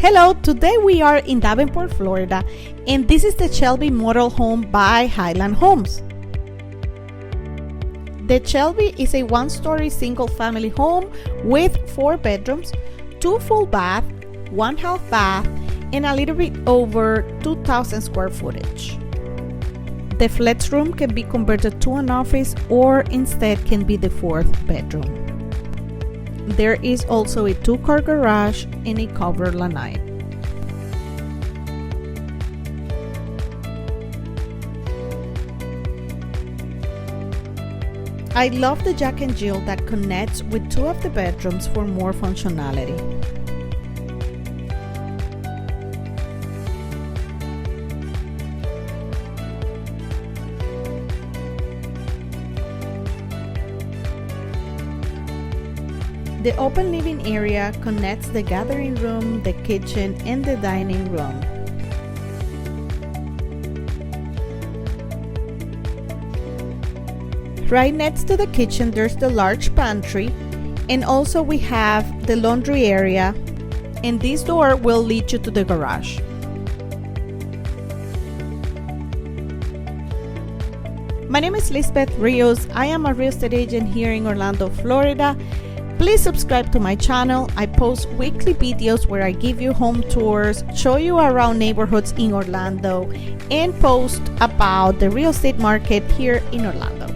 Hello, today we are in Davenport, Florida, and this is the Shelby model home by Highland Homes. The Shelby is a one-story single-family home with 4 bedrooms, 2 full bath, 1 half bath, and a little bit over 2,000 square footage. The flex room can be converted to an office or instead can be the 4th bedroom. There is also a 2-car garage and a covered lanai. I love the Jack and Jill that connects with 2 of the bedrooms for more functionality. The open living area connects the gathering room, the kitchen, and the dining room. Right next to the kitchen, there's the large pantry, and also we have the laundry area, and this door will lead you to the garage. My name is Lisbeth Rios. I am a real estate agent here in Orlando, Florida. Please subscribe to my channel. I post weekly videos where I give you home tours, show you around neighborhoods in Orlando, and post about the real estate market here in Orlando.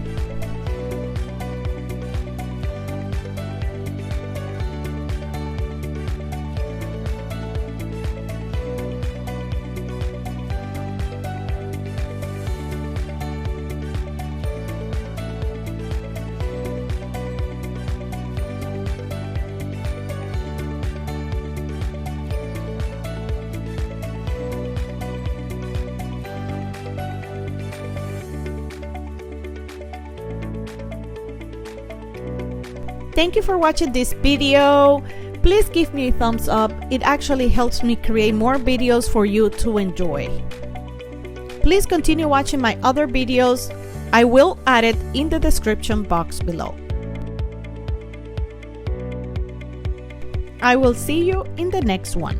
Thank you for watching this video. Please give me a thumbs up. It actually helps me create more videos for you to enjoy. Please continue watching my other videos. I will add it in the description box below. I will see you in the next one.